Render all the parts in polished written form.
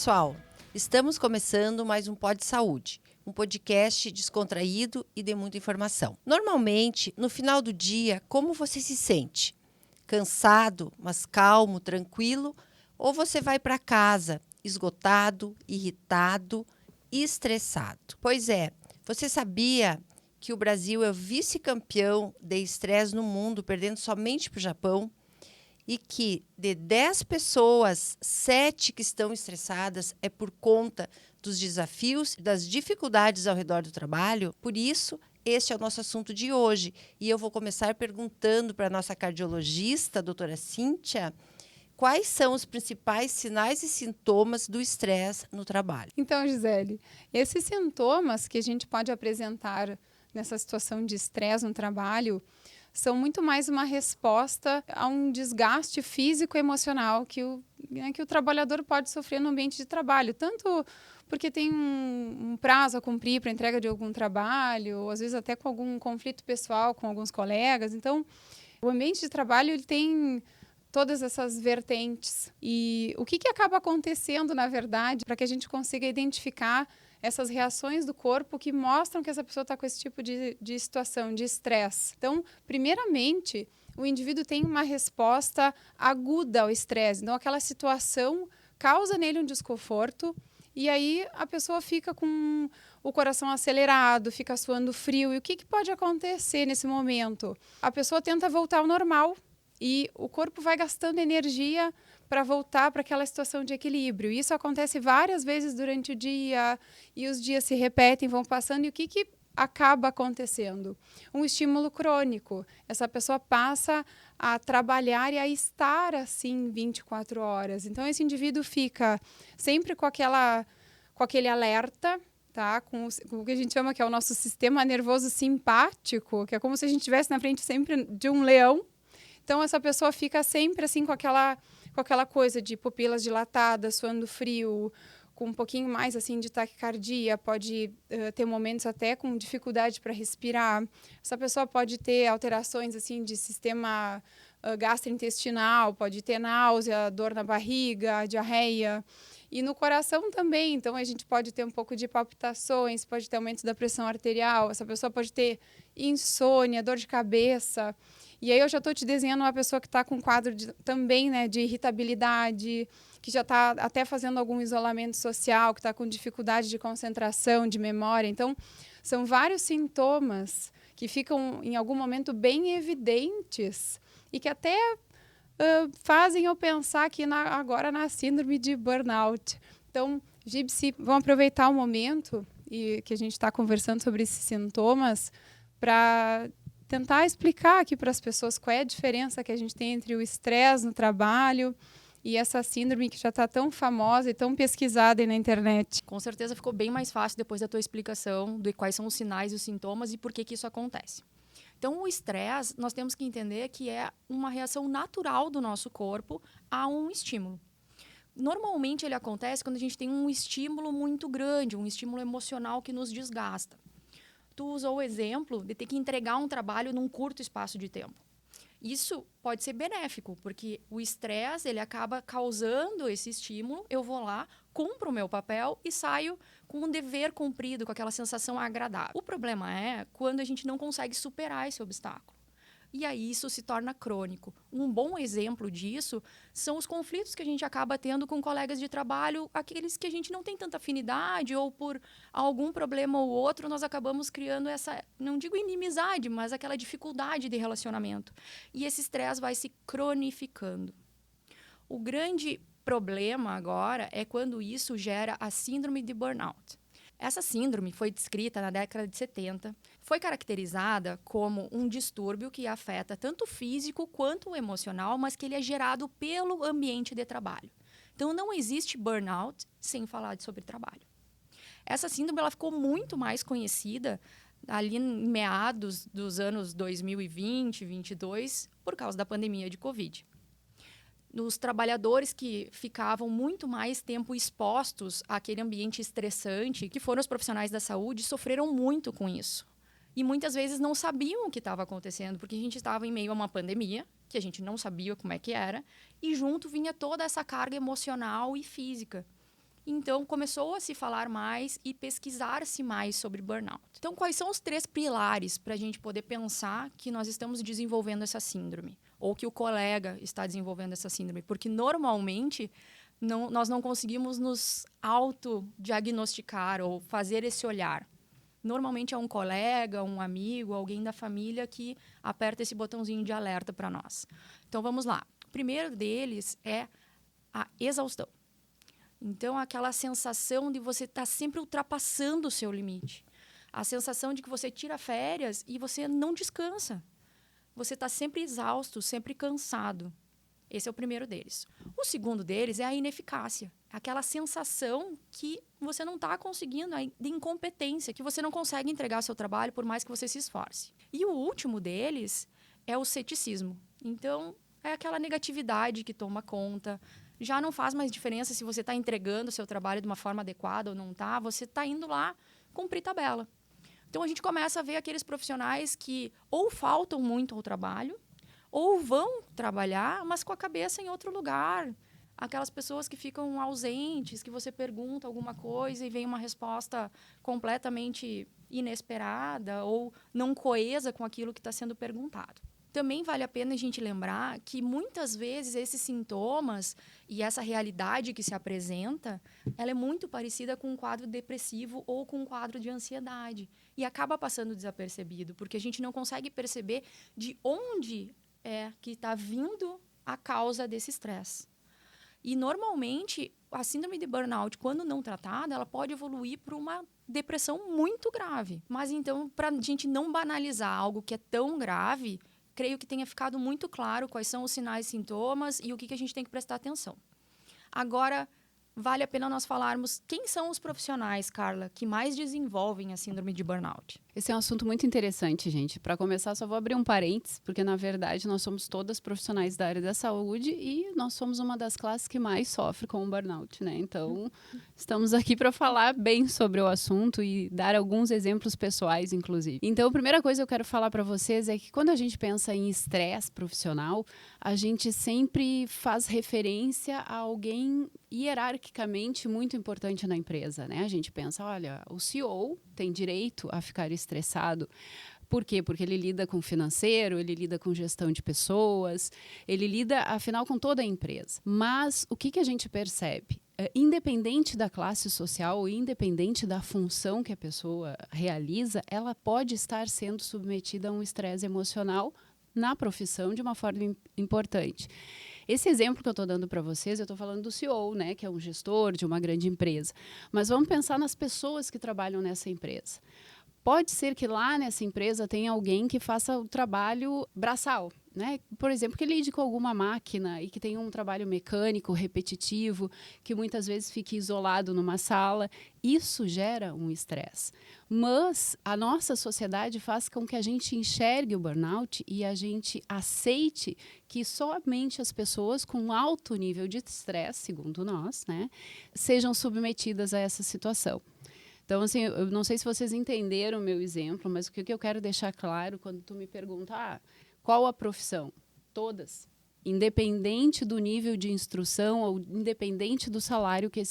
pessoal! Estamos começando mais um Pod Saúde, um podcast descontraído e de muita informação. Normalmente, no final do dia, como você se sente? Cansado, mas calmo, tranquilo? Ou você vai para casa esgotado, irritado e estressado? Pois é, você sabia que o Brasil é o vice-campeão de estresse no mundo, perdendo somente para o Japão? E que de 10 pessoas, 7 que estão estressadas é por conta dos desafios e das dificuldades ao redor do trabalho. Por isso, este é o nosso assunto de hoje. E eu vou começar perguntando para a nossa cardiologista, a doutora Cíntia, quais são os principais sinais e sintomas do estresse no trabalho. Então, Gisele, esses sintomas que a gente pode apresentar nessa situação de estresse no trabalho são muito mais uma resposta a um desgaste físico e emocional que o trabalhador pode sofrer no ambiente de trabalho, tanto porque tem um prazo a cumprir para a entrega de algum trabalho, ou às vezes até com algum conflito pessoal com alguns colegas. Então, o ambiente de trabalho ele tem todas essas vertentes. E o que acaba acontecendo, na verdade, para que a gente consiga identificar essas reações do corpo que mostram que essa pessoa está com esse tipo de situação, de estresse. Então, primeiramente, o indivíduo tem uma resposta aguda ao estresse. Então, aquela situação causa nele um desconforto e aí a pessoa fica com o coração acelerado, fica suando frio. E o que pode acontecer nesse momento? A pessoa tenta voltar ao normal e o corpo vai gastando energia para voltar para aquela situação de equilíbrio. Isso acontece várias vezes durante o dia e os dias se repetem, vão passando. E o que acaba acontecendo? Um estímulo crônico. Essa pessoa passa a trabalhar e a estar assim 24 horas. Então, esse indivíduo fica sempre com aquele alerta, tá? Com o que a gente chama que é o nosso sistema nervoso simpático, que é como se a gente estivesse na frente sempre de um leão. Então, essa pessoa fica sempre assim com aquela coisa de pupilas dilatadas, suando frio, com um pouquinho mais assim de taquicardia, pode ter momentos até com dificuldade para respirar. Essa pessoa pode ter alterações assim de sistema gastrointestinal, pode ter náusea, dor na barriga, diarreia. E no coração também, então a gente pode ter um pouco de palpitações, pode ter aumento da pressão arterial, essa pessoa pode ter insônia, dor de cabeça. E aí eu já estou te desenhando uma pessoa que está com quadro também, né, de irritabilidade, que já está até fazendo algum isolamento social, que está com dificuldade de concentração, de memória. Então, são vários sintomas que ficam em algum momento bem evidentes e que até fazem eu pensar aqui agora na síndrome de burnout. Então, Gipsy, vamos aproveitar o momento e que a gente está conversando sobre esses sintomas para tentar explicar aqui para as pessoas qual é a diferença que a gente tem entre o estresse no trabalho e essa síndrome que já está tão famosa e tão pesquisada aí na internet. Com certeza ficou bem mais fácil depois da tua explicação de quais são os sinais e os sintomas e por que isso acontece. Então, o estresse, nós temos que entender que é uma reação natural do nosso corpo a um estímulo. Normalmente, ele acontece quando a gente tem um estímulo muito grande, um estímulo emocional que nos desgasta. Tu usou o exemplo de ter que entregar um trabalho num curto espaço de tempo. Isso pode ser benéfico, porque o estresse ele acaba causando esse estímulo, eu vou lá, cumpro o meu papel e saio com um dever cumprido, com aquela sensação agradável. O problema é quando a gente não consegue superar esse obstáculo. E aí isso se torna crônico. Um bom exemplo disso são os conflitos que a gente acaba tendo com colegas de trabalho, aqueles que a gente não tem tanta afinidade ou por algum problema ou outro, nós acabamos criando essa, não digo inimizade, mas aquela dificuldade de relacionamento. E esse estresse vai se cronificando. O grande problema agora é quando isso gera a síndrome de burnout. Essa síndrome foi descrita na década de 70, foi caracterizada como um distúrbio que afeta tanto o físico quanto o emocional, mas que ele é gerado pelo ambiente de trabalho. Então, não existe burnout sem falar sobre trabalho. Essa síndrome ela ficou muito mais conhecida ali em meados dos anos 2020, 2022, por causa da pandemia de Covid. Os trabalhadores que ficavam muito mais tempo expostos àquele ambiente estressante, que foram os profissionais da saúde, sofreram muito com isso. E muitas vezes não sabiam o que estava acontecendo, porque a gente estava em meio a uma pandemia, que a gente não sabia como é que era, e junto vinha toda essa carga emocional e física. Então, começou a se falar mais e pesquisar-se mais sobre burnout. Então, quais são os 3 pilares para a gente poder pensar que nós estamos desenvolvendo essa síndrome? Ou que o colega está desenvolvendo essa síndrome? Porque, normalmente, nós não conseguimos nos autodiagnosticar ou fazer esse olhar. Normalmente é um colega, um amigo, alguém da família que aperta esse botãozinho de alerta para nós. Então, vamos lá. O primeiro deles é a exaustão. Então, aquela sensação de você estar sempre ultrapassando o seu limite. A sensação de que você tira férias e você não descansa. Você está sempre exausto, sempre cansado. Esse é o primeiro deles. O segundo deles é a ineficácia. Aquela sensação que você não está conseguindo, de incompetência, que você não consegue entregar seu trabalho por mais que você se esforce. E o último deles é o ceticismo. Então, é aquela negatividade que toma conta. Já não faz mais diferença se você está entregando o seu trabalho de uma forma adequada ou não está. Você está indo lá cumprir tabela. Então, a gente começa a ver aqueles profissionais que ou faltam muito ao trabalho, ou vão trabalhar, mas com a cabeça em outro lugar. Aquelas pessoas que ficam ausentes, que você pergunta alguma coisa e vem uma resposta completamente inesperada ou não coesa com aquilo que está sendo perguntado. Também vale a pena a gente lembrar que muitas vezes esses sintomas e essa realidade que se apresenta, ela é muito parecida com um quadro depressivo ou com um quadro de ansiedade. E acaba passando desapercebido, porque a gente não consegue perceber de onde é que está vindo a causa desse estresse. E, normalmente, a síndrome de burnout, quando não tratada, ela pode evoluir para uma depressão muito grave. Mas, então, para a gente não banalizar algo que é tão grave, creio que tenha ficado muito claro quais são os sinais e sintomas e o que a gente tem que prestar atenção. Agora, vale a pena nós falarmos quem são os profissionais, Carla, que mais desenvolvem a síndrome de burnout. Esse é um assunto muito interessante, gente. Para começar, só vou abrir um parênteses, porque, na verdade, nós somos todas profissionais da área da saúde e nós somos uma das classes que mais sofre com o burnout, né? Então, estamos aqui para falar bem sobre o assunto e dar alguns exemplos pessoais, inclusive. Então, a primeira coisa que eu quero falar para vocês é que quando a gente pensa em estresse profissional, a gente sempre faz referência a alguém hierarquicamente muito importante na empresa, né? A gente pensa, olha, o CEO tem direito a ficar estressado. Por quê? Porque ele lida com financeiro, ele lida com gestão de pessoas, ele lida, afinal, com toda a empresa. Mas o que a gente percebe? Independente da classe social ou independente da função que a pessoa realiza, ela pode estar sendo submetida a um estresse emocional na profissão de uma forma importante. Esse exemplo que eu estou dando para vocês, eu estou falando do CEO, né, que é um gestor de uma grande empresa. Mas vamos pensar nas pessoas que trabalham nessa empresa. Pode ser que lá nessa empresa tenha alguém que faça o trabalho braçal, né? Por exemplo, que lide com alguma máquina e que tenha um trabalho mecânico, repetitivo, que muitas vezes fique isolado numa sala. Isso gera um estresse. Mas a nossa sociedade faz com que a gente enxergue o burnout e a gente aceite que somente as pessoas com alto nível de estresse, segundo nós, né, sejam submetidas a essa situação. Então, assim, eu não sei se vocês entenderam o meu exemplo, mas o que eu quero deixar claro quando tu me pergunta, qual a profissão? Todas. Independente do nível de instrução ou independente do salário que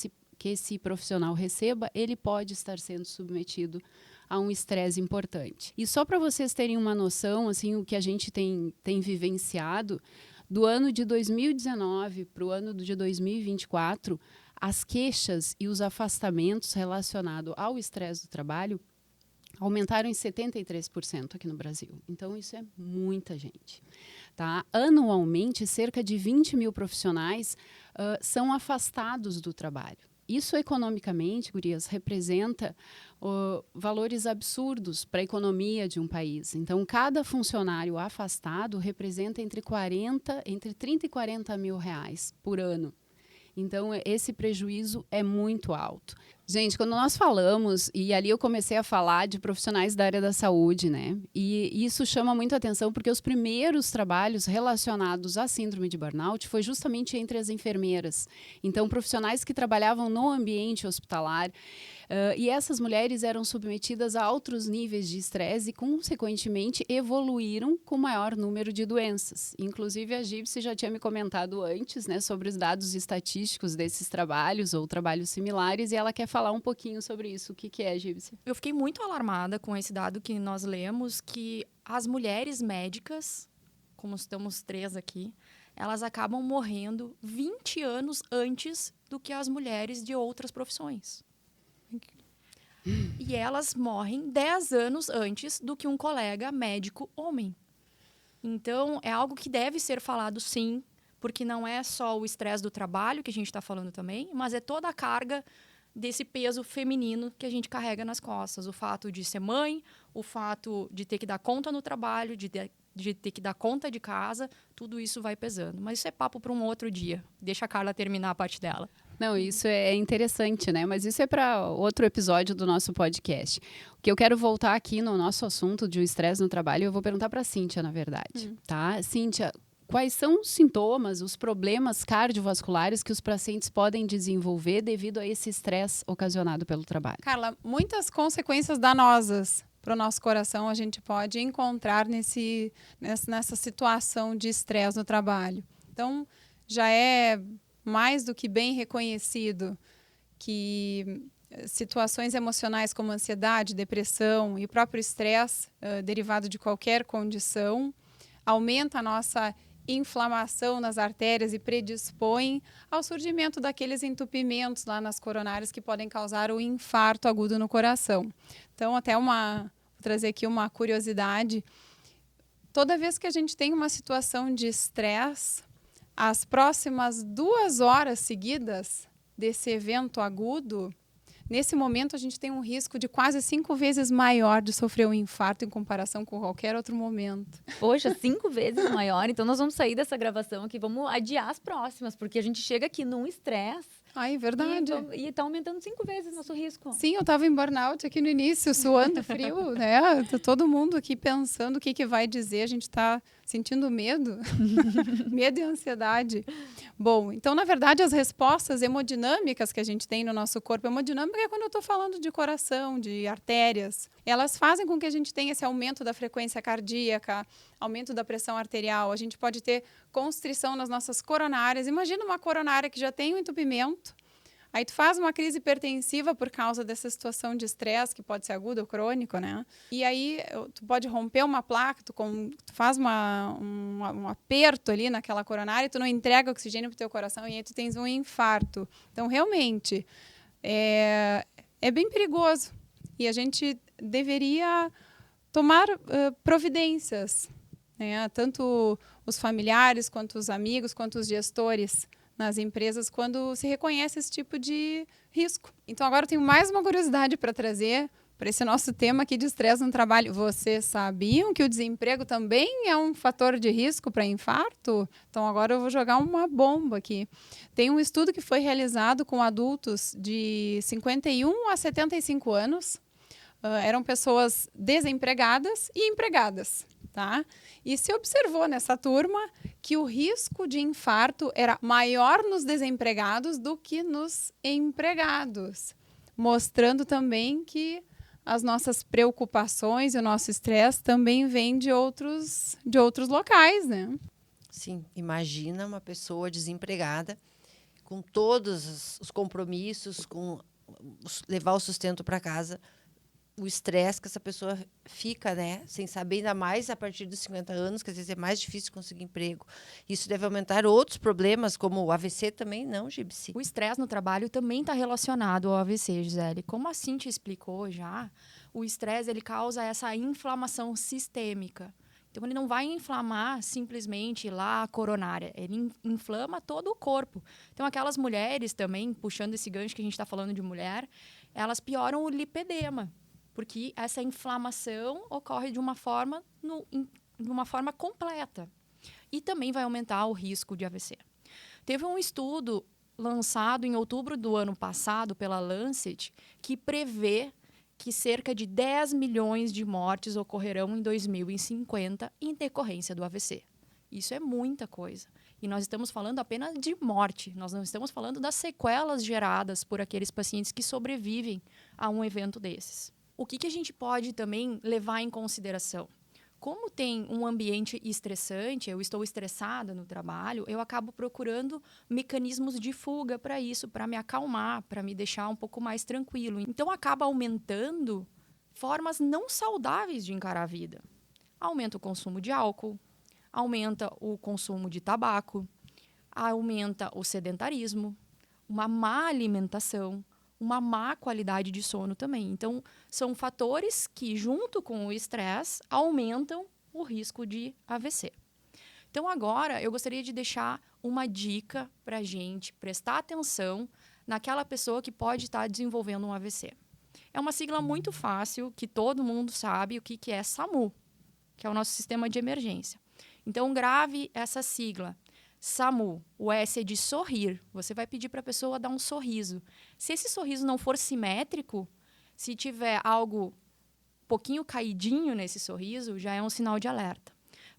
esse profissional receba, ele pode estar sendo submetido a um estresse importante. E só para vocês terem uma noção, assim, o que a gente tem vivenciado, do ano de 2019 para o ano de 2024, as queixas e os afastamentos relacionados ao estresse do trabalho aumentaram em 73% aqui no Brasil. Então, isso é muita gente. Tá? Anualmente, cerca de 20 mil profissionais são afastados do trabalho. Isso, economicamente, gurias, representa valores absurdos para a economia de um país. Então, cada funcionário afastado representa entre 30 e 40 mil reais por ano. Então, esse prejuízo é muito alto. Gente, quando nós falamos, e ali eu comecei a falar de profissionais da área da saúde, né? E isso chama muito atenção porque os primeiros trabalhos relacionados à síndrome de burnout foi justamente entre as enfermeiras. Então, profissionais que trabalhavam no ambiente hospitalar. E essas mulheres eram submetidas a outros níveis de estresse e, consequentemente, evoluíram com maior número de doenças. Inclusive, a Gipsy já tinha me comentado antes, né, sobre os dados estatísticos desses trabalhos ou trabalhos similares, e ela quer falar um pouquinho sobre isso. O que é, Gipsy? Eu fiquei muito alarmada com esse dado que nós lemos, que as mulheres médicas, como estamos 3 aqui, elas acabam morrendo 20 anos antes do que as mulheres de outras profissões. E elas morrem 10 anos antes do que um colega médico homem. Então, é algo que deve ser falado, sim, porque não é só o estresse do trabalho que a gente está falando também, mas é toda a carga desse peso feminino que a gente carrega nas costas. O fato de ser mãe, o fato de ter que dar conta no trabalho, de ter que dar conta de casa, tudo isso vai pesando. Mas isso é papo para um outro dia. Deixa a Carla terminar a parte dela. Não, isso é interessante, né? Mas isso é para outro episódio do nosso podcast. O que eu quero voltar aqui no nosso assunto de estresse no trabalho, eu vou perguntar para a Cíntia, na verdade, tá? Cíntia, quais são os sintomas, os problemas cardiovasculares que os pacientes podem desenvolver devido a esse estresse ocasionado pelo trabalho? Carla, muitas consequências danosas para o nosso coração a gente pode encontrar nessa situação de estresse no trabalho. Então, já é mais do que bem reconhecido que situações emocionais como ansiedade, depressão e o próprio estresse derivado de qualquer condição aumenta a nossa inflamação nas artérias e predispõe ao surgimento daqueles entupimentos lá nas coronárias que podem causar o infarto agudo no coração. Então, vou trazer aqui uma curiosidade. Toda vez que a gente tem uma situação de estresse, as próximas 2 horas seguidas desse evento agudo, nesse momento a gente tem um risco de quase 5 vezes maior de sofrer um infarto em comparação com qualquer outro momento. Poxa, 5 vezes maior. Então nós vamos sair dessa gravação aqui, vamos adiar as próximas, porque a gente chega aqui num estresse. Ai, verdade. E tá aumentando 5 vezes o nosso risco. Sim, eu estava em burnout aqui no início, suando frio, né? Todo mundo aqui pensando o que vai dizer, a gente está sentindo medo, medo e ansiedade. Bom, então, na verdade, as respostas hemodinâmicas que a gente tem no nosso corpo, hemodinâmica é quando eu estou falando de coração, de artérias, elas fazem com que a gente tenha esse aumento da frequência cardíaca, aumento da pressão arterial, a gente pode ter constrição nas nossas coronárias. Imagina uma coronária que já tem um entupimento, aí tu faz uma crise hipertensiva por causa dessa situação de estresse, que pode ser agudo ou crônico, né? E aí tu pode romper uma placa, tu faz um aperto ali naquela coronária e tu não entrega oxigênio pro teu coração e aí tu tens um infarto. Então, realmente, é bem perigoso. E a gente deveria tomar providências, né? Tanto os familiares, quanto os amigos, quanto os gestores nas empresas, quando se reconhece esse tipo de risco. Então, agora eu tenho mais uma curiosidade para trazer para esse nosso tema aqui de estresse no trabalho. Vocês sabiam que o desemprego também é um fator de risco para infarto? Então, agora eu vou jogar uma bomba aqui. Tem um estudo que foi realizado com adultos de 51 a 75 anos. Eram pessoas desempregadas e empregadas, tá? E se observou nessa turma que o risco de infarto era maior nos desempregados do que nos empregados, mostrando também que as nossas preocupações e o nosso estresse também vêm de outros locais, né? Sim, imagina uma pessoa desempregada com todos os compromissos, com levar o sustento para casa, o estresse que essa pessoa fica, né? Sem saber, ainda mais a partir dos 50 anos, que às vezes é mais difícil conseguir emprego. Isso deve aumentar outros problemas, como o AVC também, não, Gipsy? O estresse no trabalho também está relacionado ao AVC, Gisele. Como a Cíntia explicou já, o estresse ele causa essa inflamação sistêmica. Então, ele não vai inflamar simplesmente lá a coronária, ele inflama todo o corpo. Então, aquelas mulheres também, puxando esse gancho que a gente está falando de mulher, elas pioram o lipedema, porque essa inflamação ocorre de uma forma completa. E também vai aumentar o risco de AVC. Teve um estudo lançado em outubro do ano passado pela Lancet, que prevê que cerca de 10 milhões de mortes ocorrerão em 2050 em decorrência do AVC. Isso é muita coisa. E nós estamos falando apenas de morte. Nós não estamos falando das sequelas geradas por aqueles pacientes que sobrevivem a um evento desses. O que a gente pode também levar em consideração? Como tem um ambiente estressante, eu estou estressada no trabalho, eu acabo procurando mecanismos de fuga para isso, para me acalmar, para me deixar um pouco mais tranquilo. Então, acaba aumentando formas não saudáveis de encarar a vida. Aumenta o consumo de álcool, aumenta o consumo de tabaco, aumenta o sedentarismo, uma má alimentação, uma má qualidade de sono também. Então, são fatores que, junto com o estresse, aumentam o risco de AVC. Então, agora, eu gostaria de deixar uma dica para a gente prestar atenção naquela pessoa que pode estar desenvolvendo um AVC. É uma sigla muito fácil, que todo mundo sabe o que é SAMU, que é o nosso sistema de emergência. Então, grave essa sigla. SAMU, o S é de sorrir. Você vai pedir para a pessoa dar um sorriso. Se esse sorriso não for simétrico, se tiver algo um pouquinho caidinho nesse sorriso, já é um sinal de alerta.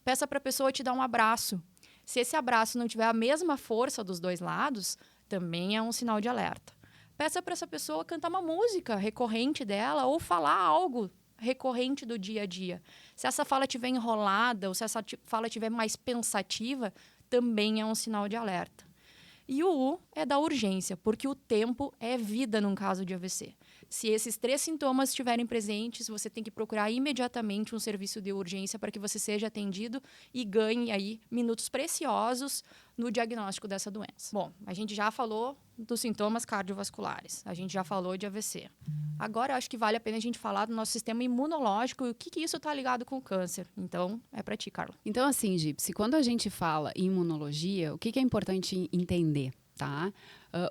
Peça para a pessoa te dar um abraço. Se esse abraço não tiver a mesma força dos dois lados, também é um sinal de alerta. Peça para essa pessoa cantar uma música recorrente dela ou falar algo recorrente do dia a dia. Se essa fala estiver enrolada ou se essa fala estiver mais pensativa, também é um sinal de alerta. E o U é da urgência, porque o tempo é vida num caso de AVC. Se esses 3 sintomas estiverem presentes, você tem que procurar imediatamente um serviço de urgência para que você seja atendido e ganhe aí minutos preciosos no diagnóstico dessa doença. Bom, a gente já falou dos sintomas cardiovasculares, a gente já falou de AVC. Agora, eu acho que vale a pena a gente falar do nosso sistema imunológico e o que isso está ligado com o câncer. Então, é para ti, Carla. Então, assim, Gypsy, quando a gente fala em imunologia, o que é importante entender, tá?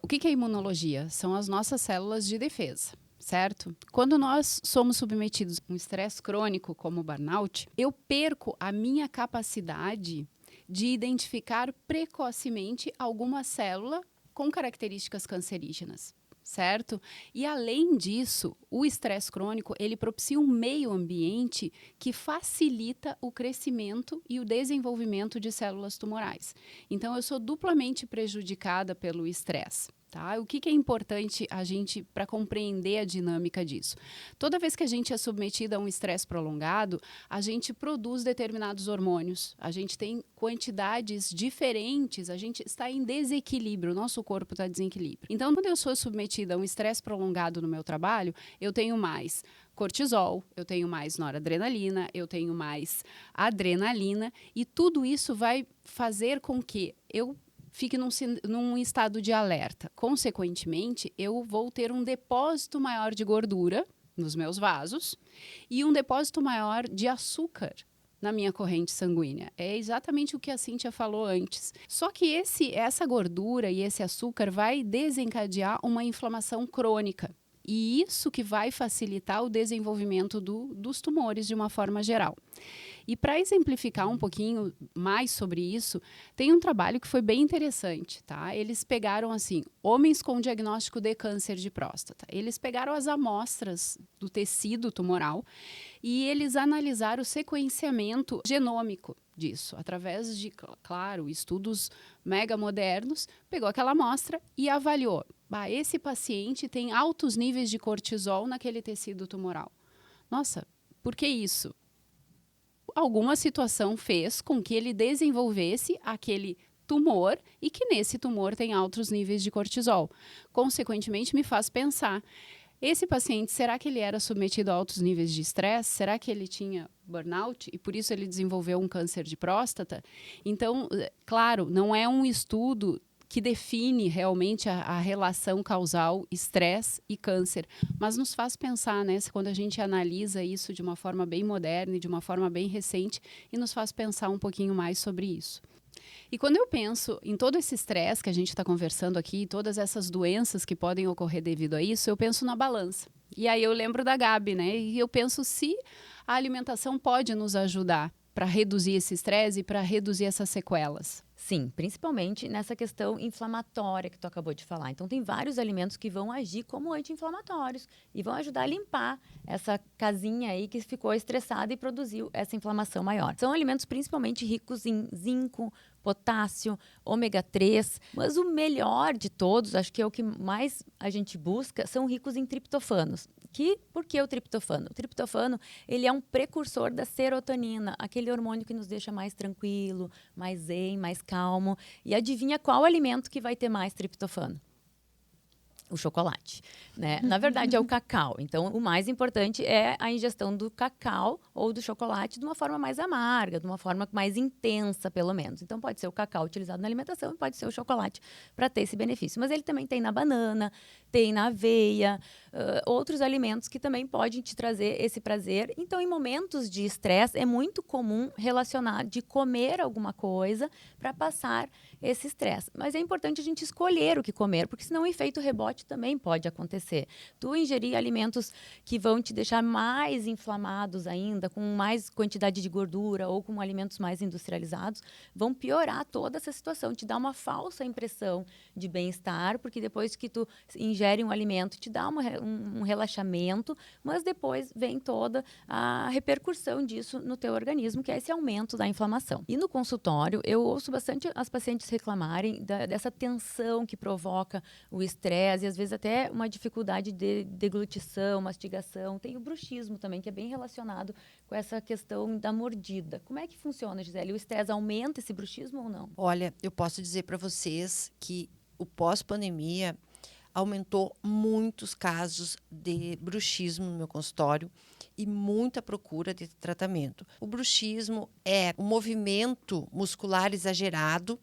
O que é imunologia? São as nossas células de defesa, certo? Quando nós somos submetidos a um estresse crônico, como o burnout, eu perco a minha capacidade de identificar precocemente alguma célula com características cancerígenas. Certo? E além disso, o estresse crônico, ele propicia um meio ambiente que facilita o crescimento e o desenvolvimento de células tumorais. Então, eu sou duplamente prejudicada pelo estresse. Tá? O que é importante a gente para compreender a dinâmica disso? Toda vez que a gente é submetido a um estresse prolongado, a gente produz determinados hormônios, a gente tem quantidades diferentes, a gente está em desequilíbrio, o nosso corpo está em desequilíbrio. Então, quando eu sou submetida a um estresse prolongado no meu trabalho, eu tenho mais cortisol, eu tenho mais noradrenalina, eu tenho mais adrenalina e tudo isso vai fazer com que eu fique num estado de alerta. Consequentemente, eu vou ter um depósito maior de gordura nos meus vasos e um depósito maior de açúcar na minha corrente sanguínea. É exatamente o que a Cíntia falou antes. Só que essa gordura e esse açúcar vai desencadear uma inflamação crônica. E isso que vai facilitar o desenvolvimento dos tumores de uma forma geral. E para exemplificar um pouquinho mais sobre isso, tem um trabalho que foi bem interessante, tá? Eles pegaram, assim, homens com diagnóstico de câncer de próstata. Eles pegaram as amostras do tecido tumoral e eles analisaram o sequenciamento genômico disso, através de, claro, estudos mega modernos, pegou aquela amostra e avaliou. Esse paciente tem altos níveis de cortisol naquele tecido tumoral. Nossa, por que isso? Alguma situação fez com que ele desenvolvesse aquele tumor e que nesse tumor tem altos níveis de cortisol. Consequentemente, me faz pensar, esse paciente, será que ele era submetido a altos níveis de estresse? Será que ele tinha burnout e por isso ele desenvolveu um câncer de próstata? Então, claro, não é um estudo que define realmente a relação causal estresse e câncer, mas nos faz pensar, né, quando a gente analisa isso de uma forma bem moderna e de uma forma bem recente, e nos faz pensar um pouquinho mais sobre isso. E quando eu penso em todo esse estresse que a gente está conversando aqui, todas essas doenças que podem ocorrer devido a isso, eu penso na balança. E aí eu lembro da Gabi, né, e eu penso se a alimentação pode nos ajudar para reduzir esse estresse e para reduzir essas sequelas. Sim, principalmente nessa questão inflamatória que tu acabou de falar. Então, tem vários alimentos que vão agir como anti-inflamatórios e vão ajudar a limpar essa casinha aí que ficou estressada e produziu essa inflamação maior. São alimentos principalmente ricos em zinco, potássio, ômega 3, mas o melhor de todos, acho que é o que mais a gente busca, são ricos em triptofanos. Por que o triptofano? O triptofano, ele é um precursor da serotonina, aquele hormônio que nos deixa mais tranquilo, mais zen, mais calmo. E adivinha qual alimento que vai ter mais triptofano? O chocolate, né? Na verdade, é o cacau. Então, o mais importante é a ingestão do cacau ou do chocolate de uma forma mais amarga, de uma forma mais intensa, pelo menos. Então, pode ser o cacau utilizado na alimentação e pode ser o chocolate para ter esse benefício. Mas ele também tem na banana, tem na aveia, outros alimentos que também podem te trazer esse prazer. Então, em momentos de estresse, é muito comum relacionar de comer alguma coisa para passar esse estresse. Mas é importante a gente escolher o que comer, porque senão o efeito rebote também pode acontecer. Tu ingerir alimentos que vão te deixar mais inflamados ainda, com mais quantidade de gordura ou com alimentos mais industrializados, vão piorar toda essa situação, te dá uma falsa impressão de bem-estar, porque depois que tu ingere um alimento, te dá um relaxamento, mas depois vem toda a repercussão disso no teu organismo, que é esse aumento da inflamação. E no consultório, eu ouço bastante as pacientes reclamarem dessa tensão que provoca o estresse e às vezes até uma dificuldade de deglutição, mastigação. Tem o bruxismo também, que é bem relacionado com essa questão da mordida. Como é que funciona, Gisele? O estresse aumenta esse bruxismo ou não? Olha, eu posso dizer para vocês que o pós-pandemia aumentou muitos casos de bruxismo no meu consultório e muita procura de tratamento. O bruxismo é um movimento muscular exagerado,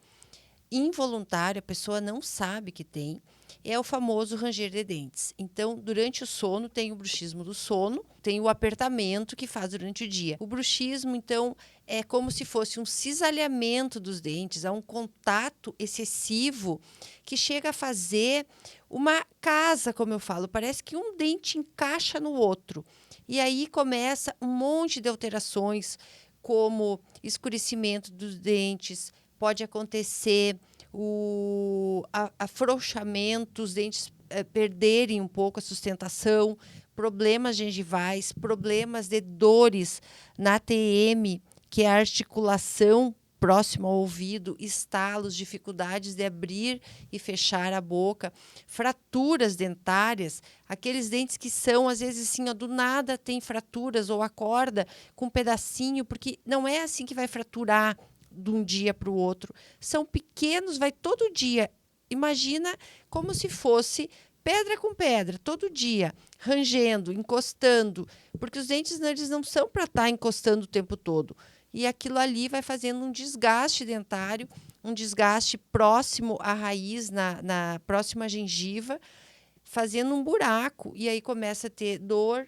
involuntário, a pessoa não sabe que tem, é o famoso ranger de dentes. Então, durante o sono, tem o bruxismo do sono, tem o apertamento que faz durante o dia. O bruxismo, então, é como se fosse um cisalhamento dos dentes, há um contato excessivo que chega a fazer uma casa, como eu falo, parece que um dente encaixa no outro. E aí começa um monte de alterações, como escurecimento dos dentes, pode acontecer o afrouxamento, os dentes perderem um pouco a sustentação, problemas gengivais, problemas de dores na ATM, que é a articulação próxima ao ouvido, estalos, dificuldades de abrir e fechar a boca, fraturas dentárias, aqueles dentes que são, às vezes, assim, ó, do nada tem fraturas ou acorda com um pedacinho, porque não é assim que vai fraturar de um dia para o outro. São pequenos, vai todo dia. Imagina como se fosse pedra com pedra, todo dia, rangendo, encostando, porque os dentes eles não são para estar encostando o tempo todo. E aquilo ali vai fazendo um desgaste dentário, um desgaste próximo à raiz, na próxima gengiva, fazendo um buraco. E aí começa a ter dor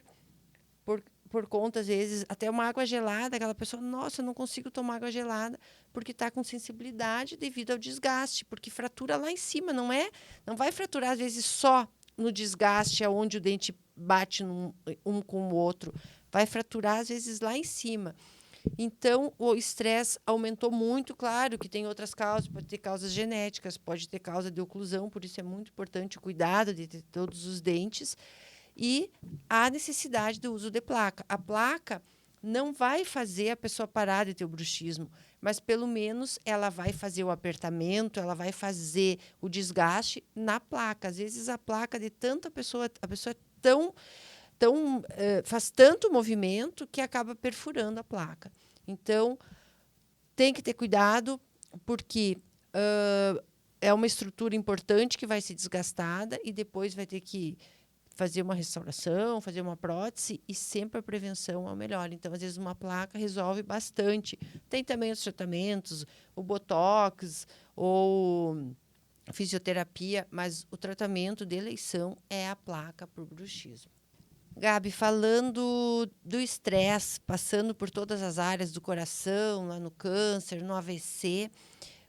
por conta, às vezes, até uma água gelada, aquela pessoa, nossa, eu não consigo tomar água gelada, porque está com sensibilidade devido ao desgaste, porque fratura lá em cima, não vai fraturar, às vezes, só no desgaste, aonde o dente bate um com o outro, vai fraturar, às vezes, lá em cima. Então, o estresse aumentou muito, claro que tem outras causas, pode ter causas genéticas, pode ter causa de oclusão, por isso é muito importante o cuidado de ter todos os dentes, e a necessidade do uso de placa. A placa não vai fazer a pessoa parar de ter o bruxismo, mas pelo menos ela vai fazer o apertamento, ela vai fazer o desgaste na placa. Às vezes a placa de tanta pessoa, a pessoa é faz tanto movimento que acaba perfurando a placa. Então, tem que ter cuidado, porque é uma estrutura importante que vai ser desgastada e depois vai ter que fazer uma restauração, fazer uma prótese, e sempre a prevenção é o melhor. Então, às vezes, uma placa resolve bastante. Tem também os tratamentos, o botox ou fisioterapia, mas o tratamento de eleição é a placa por bruxismo. Gabi, falando do estresse, passando por todas as áreas do coração, lá no câncer, no AVC,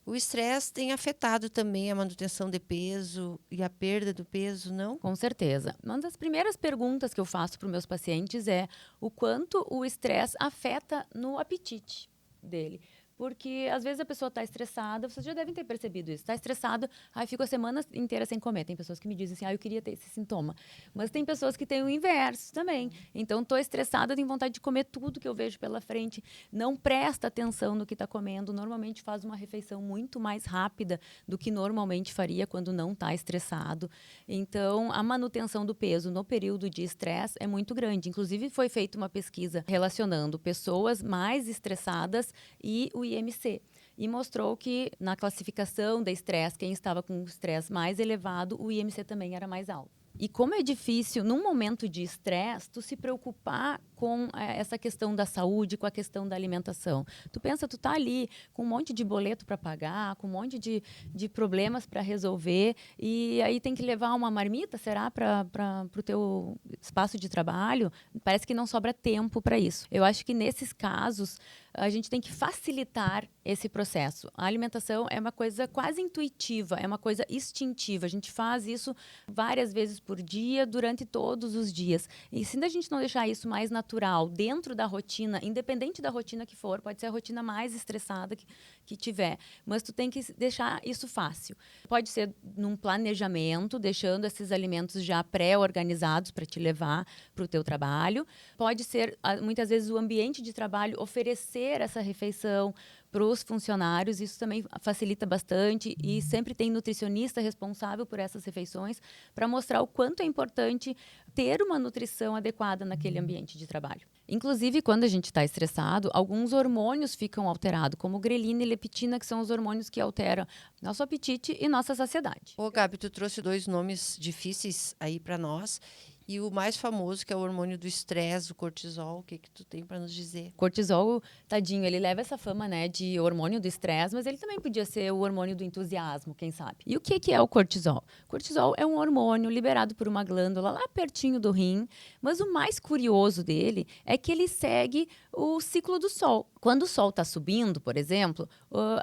o estresse tem afetado também a manutenção de peso e a perda do peso, não? Com certeza. Uma das primeiras perguntas que eu faço para os meus pacientes é o quanto o estresse afeta no apetite dele. Porque às vezes a pessoa está estressada, vocês já devem ter percebido isso. Está estressada, aí fico a semana inteira sem comer. Tem pessoas que me dizem assim, eu queria ter esse sintoma. Mas tem pessoas que têm o inverso também. Então, estou estressada, tenho vontade de comer tudo que eu vejo pela frente. Não presta atenção no que está comendo. Normalmente faz uma refeição muito mais rápida do que normalmente faria quando não está estressado. Então, a manutenção do peso no período de estresse é muito grande. Inclusive, foi feita uma pesquisa relacionando pessoas mais estressadas e o IMC. E mostrou que, na classificação de estresse, quem estava com o estresse mais elevado, o IMC também era mais alto. E como é difícil, num momento de estresse, tu se preocupar com essa questão da saúde, com a questão da alimentação. Tu pensa, tu tá ali com um monte de boleto para pagar, com um monte de problemas para resolver, e aí tem que levar uma marmita, será, para o teu espaço de trabalho? Parece que não sobra tempo para isso. Eu acho que nesses casos, a gente tem que facilitar esse processo. A alimentação é uma coisa quase intuitiva, é uma coisa instintiva. A gente faz isso várias vezes por dia, durante todos os dias. E se a gente não deixar isso mais natural, dentro da rotina, independente da rotina que for, pode ser a rotina mais estressada que tiver, mas tu tem que deixar isso fácil. Pode ser num planejamento, deixando esses alimentos já pré-organizados para te levar para o teu trabalho. Pode ser, muitas vezes, o ambiente de trabalho oferecer essa refeição para os funcionários, isso também facilita bastante, e sempre tem nutricionista responsável por essas refeições para mostrar o quanto é importante ter uma nutrição adequada naquele ambiente de trabalho. Inclusive, quando a gente está estressado, alguns hormônios ficam alterados, como grelina e leptina, que são os hormônios que alteram nosso apetite e nossa saciedade. Ô, Gabi, tu trouxe 2 nomes difíceis aí para nós. E o mais famoso, que é o hormônio do estresse, o cortisol, o que tu tem para nos dizer? Cortisol, tadinho, ele leva essa fama, né, de hormônio do estresse, mas ele também podia ser o hormônio do entusiasmo, quem sabe. E o que é o cortisol? Cortisol é um hormônio liberado por uma glândula lá pertinho do rim, mas o mais curioso dele é que ele segue o ciclo do sol. Quando o sol está subindo, por exemplo,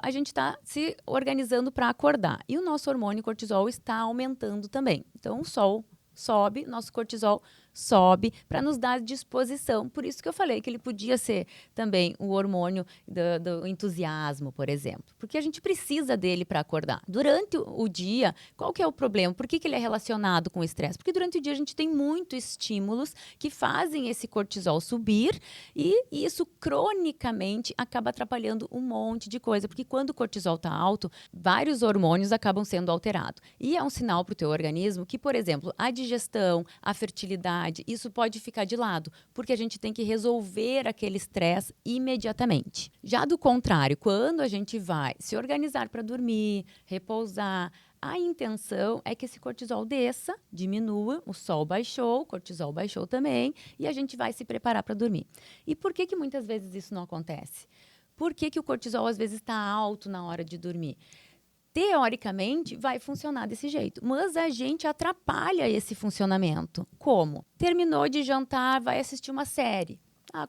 a gente está se organizando para acordar. E o nosso hormônio cortisol está aumentando também. Então, o sol sobe, nosso cortisol sobe para nos dar disposição. Por isso que eu falei que ele podia ser também o hormônio do entusiasmo, por exemplo. Porque a gente precisa dele para acordar. Durante o dia, qual que é o problema? Por que ele é relacionado com o estresse? Porque durante o dia a gente tem muitos estímulos que fazem esse cortisol subir, e isso cronicamente acaba atrapalhando um monte de coisa. Porque quando o cortisol está alto, vários hormônios acabam sendo alterados. E é um sinal para o teu organismo que, por exemplo, a digestão, a fertilidade, isso pode ficar de lado, porque a gente tem que resolver aquele estresse imediatamente. Já do contrário, quando a gente vai se organizar para dormir, repousar, a intenção é que esse cortisol desça, diminua, o sol baixou, o cortisol baixou também, e a gente vai se preparar para dormir. E por que muitas vezes isso não acontece? Por que o cortisol às vezes está alto na hora de dormir? Teoricamente, vai funcionar desse jeito, mas a gente atrapalha esse funcionamento. Como? Terminou de jantar, vai assistir uma série.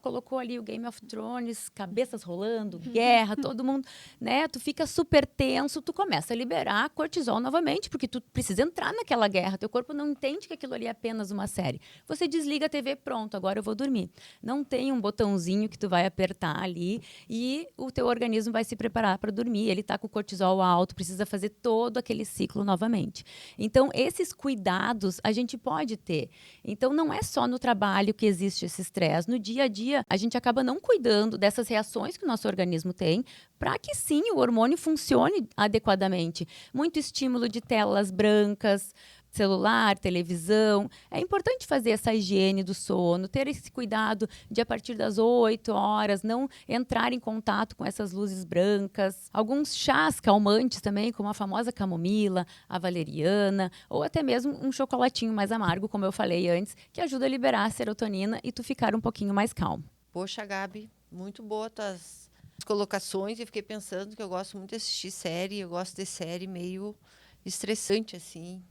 Colocou ali o Game of Thrones, cabeças rolando, guerra, todo mundo, né? Tu fica super tenso, tu começa a liberar cortisol novamente, porque tu precisa entrar naquela guerra. Teu corpo não entende que aquilo ali é apenas uma série. Você desliga a TV, pronto, agora eu vou dormir. Não tem um botãozinho que tu vai apertar ali e o teu organismo vai se preparar para dormir. Ele tá com o cortisol alto, precisa fazer todo aquele ciclo novamente. Então, esses cuidados a gente pode ter. Então, não é só no trabalho que existe esse estresse. No dia a dia, a gente acaba não cuidando dessas reações que o nosso organismo tem para que sim, o hormônio funcione adequadamente. Muito estímulo de telas brancas, celular, televisão. É importante fazer essa higiene do sono, ter esse cuidado de, a partir das 8 horas, não entrar em contato com essas luzes brancas. Alguns chás calmantes também, como a famosa camomila, a valeriana, ou até mesmo um chocolatinho mais amargo, como eu falei antes, que ajuda a liberar a serotonina e tu ficar um pouquinho mais calmo. Poxa, Gabi, muito boa tuas colocações. Eu fiquei pensando que eu gosto muito de assistir série, eu gosto de série meio estressante, assim.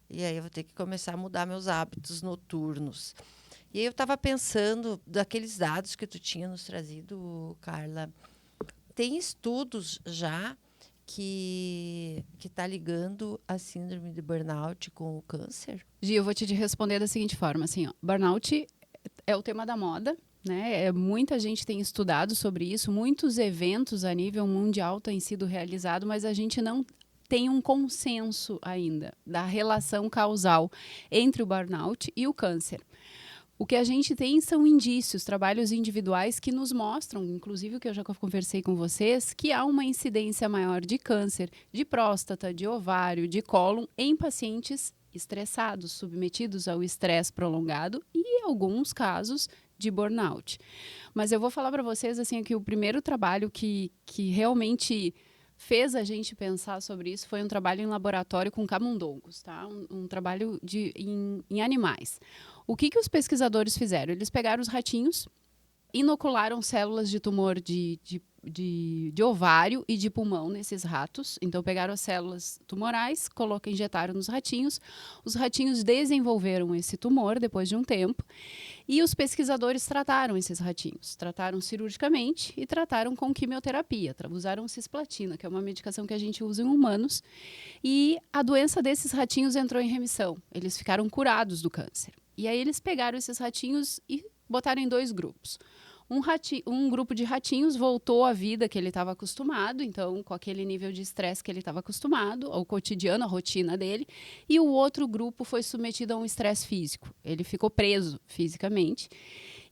E aí eu vou ter que começar a mudar meus hábitos noturnos. E aí eu estava pensando, daqueles dados que tu tinha nos trazido, Carla, tem estudos já que está ligando a síndrome de burnout com o câncer? Gi, eu vou te responder da seguinte forma, assim, burnout é o tema da moda, né? Muita gente tem estudado sobre isso, muitos eventos a nível mundial têm sido realizados, mas a gente não tem um consenso ainda da relação causal entre o burnout e o câncer. O que a gente tem são indícios, trabalhos individuais que nos mostram, inclusive o que eu já conversei com vocês, que há uma incidência maior de câncer de próstata, de ovário, de cólon em pacientes estressados, submetidos ao estresse prolongado e, em alguns casos, de burnout. Mas eu vou falar para vocês assim, que o primeiro trabalho que realmente fez a gente pensar sobre isso foi um trabalho em laboratório com camundongos, tá? Um trabalho em animais. O que os pesquisadores fizeram? Eles pegaram os ratinhos, inocularam células de tumor de ovário e de pulmão nesses ratos. Então, pegaram as células tumorais, injetaram nos ratinhos. Os ratinhos desenvolveram esse tumor depois de um tempo. E os pesquisadores trataram esses ratinhos. Trataram cirurgicamente e trataram com quimioterapia. Usaram cisplatina, que é uma medicação que a gente usa em humanos. E a doença desses ratinhos entrou em remissão. Eles ficaram curados do câncer. E aí eles pegaram esses ratinhos e botaram em 2 grupos. Um grupo de ratinhos voltou à vida que ele estava acostumado, então com aquele nível de estresse que ele estava acostumado, ao cotidiano, à rotina dele, e o outro grupo foi submetido a um estresse físico. Ele ficou preso fisicamente.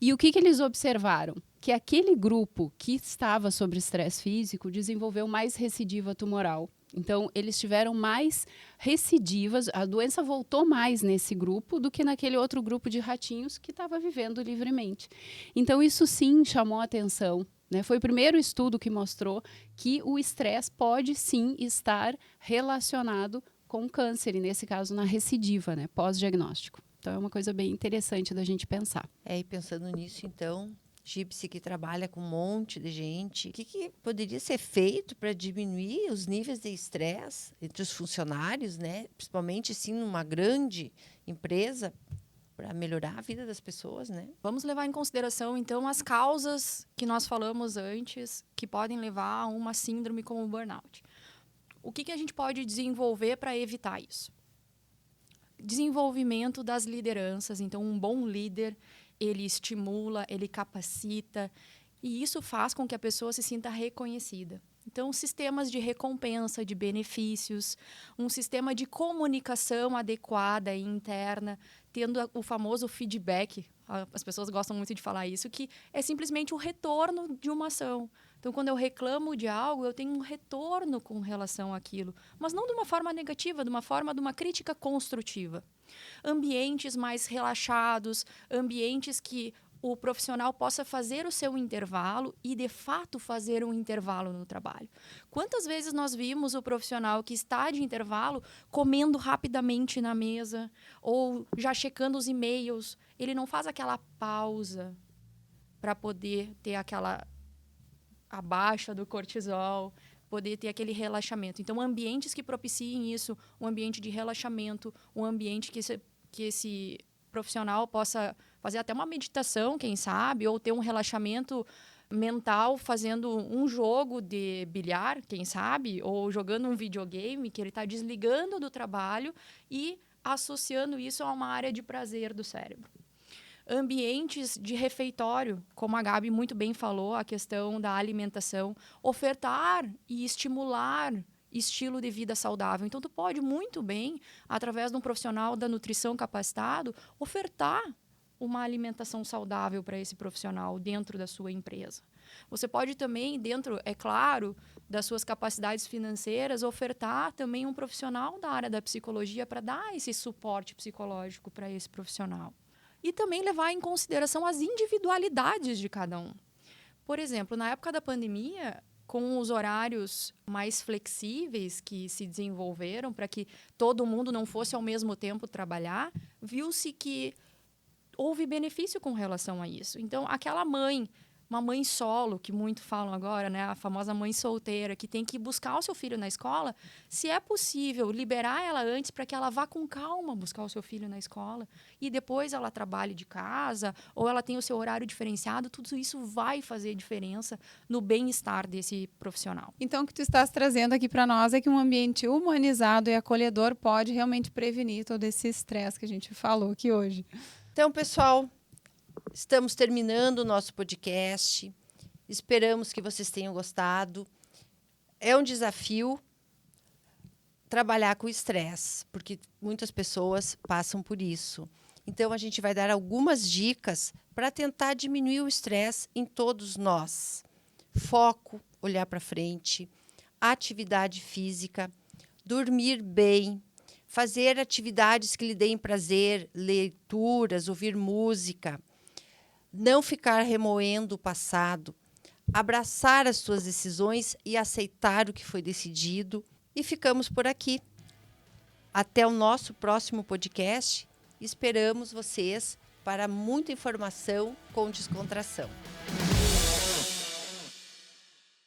E o que eles observaram? Que aquele grupo que estava sob estresse físico desenvolveu mais recidiva tumoral. Então, eles tiveram mais recidivas, a doença voltou mais nesse grupo do que naquele outro grupo de ratinhos que estava vivendo livremente. Então, isso sim chamou a atenção, né? Foi o primeiro estudo que mostrou que o estresse pode sim estar relacionado com câncer, e nesse caso na recidiva, né? Pós-diagnóstico. Então, é uma coisa bem interessante da gente pensar. E pensando nisso, então, Gypsy, que trabalha com um monte de gente, o que poderia ser feito para diminuir os níveis de estresse entre os funcionários, né? Principalmente, sim, numa grande empresa, para melhorar a vida das pessoas, né? Vamos levar em consideração, então, as causas que nós falamos antes, que podem levar a uma síndrome como o burnout. O que a gente pode desenvolver para evitar isso? Desenvolvimento das lideranças. Então, um bom líder, ele estimula, ele capacita, e isso faz com que a pessoa se sinta reconhecida. Então, sistemas de recompensa, de benefícios, um sistema de comunicação adequada e interna, tendo o famoso feedback, as pessoas gostam muito de falar isso, que é simplesmente o retorno de uma ação. Então, quando eu reclamo de algo, eu tenho um retorno com relação àquilo, mas não de uma forma negativa, de uma crítica construtiva. Ambientes mais relaxados, ambientes que o profissional possa fazer o seu intervalo e, de fato, fazer um intervalo no trabalho. Quantas vezes nós vimos o profissional que está de intervalo comendo rapidamente na mesa ou já checando os e-mails? Ele não faz aquela pausa para poder ter aquela a baixa do cortisol, poder ter aquele relaxamento. Então, ambientes que propiciem isso, um ambiente de relaxamento, um ambiente que esse profissional possa fazer até uma meditação, quem sabe, ou ter um relaxamento mental fazendo um jogo de bilhar, quem sabe, ou jogando um videogame, que ele está desligando do trabalho e associando isso a uma área de prazer do cérebro. Ambientes de refeitório, como a Gabi muito bem falou, a questão da alimentação, ofertar e estimular estilo de vida saudável. Então, tu pode muito bem, através de um profissional da nutrição capacitado, ofertar uma alimentação saudável para esse profissional dentro da sua empresa. Você pode também, dentro, é claro, das suas capacidades financeiras, ofertar também um profissional da área da psicologia para dar esse suporte psicológico para esse profissional. E também levar em consideração as individualidades de cada um. Por exemplo, na época da pandemia, com os horários mais flexíveis que se desenvolveram para que todo mundo não fosse ao mesmo tempo trabalhar, viu-se que houve benefício com relação a isso. Então, aquela mãe, uma mãe solo, que muito falam agora, né, a famosa mãe solteira, que tem que buscar o seu filho na escola, se é possível liberar ela antes para que ela vá com calma buscar o seu filho na escola e depois ela trabalhe de casa ou ela tenha o seu horário diferenciado, tudo isso vai fazer diferença no bem-estar desse profissional. Então, o que tu estás trazendo aqui para nós é que um ambiente humanizado e acolhedor pode realmente prevenir todo esse estresse que a gente falou aqui hoje. Então, pessoal, Estamos terminando o nosso podcast. Esperamos que vocês tenham gostado. É um desafio trabalhar com estresse, porque muitas pessoas passam por isso. Então, a gente vai dar algumas dicas para tentar diminuir o estresse em todos nós. Foco, olhar para frente, atividade física, dormir bem, fazer atividades que lhe deem prazer, leituras, ouvir música, não ficar remoendo o passado, abraçar as suas decisões e aceitar o que foi decidido. E ficamos por aqui. Até o nosso próximo podcast. Esperamos vocês para muita informação com descontração.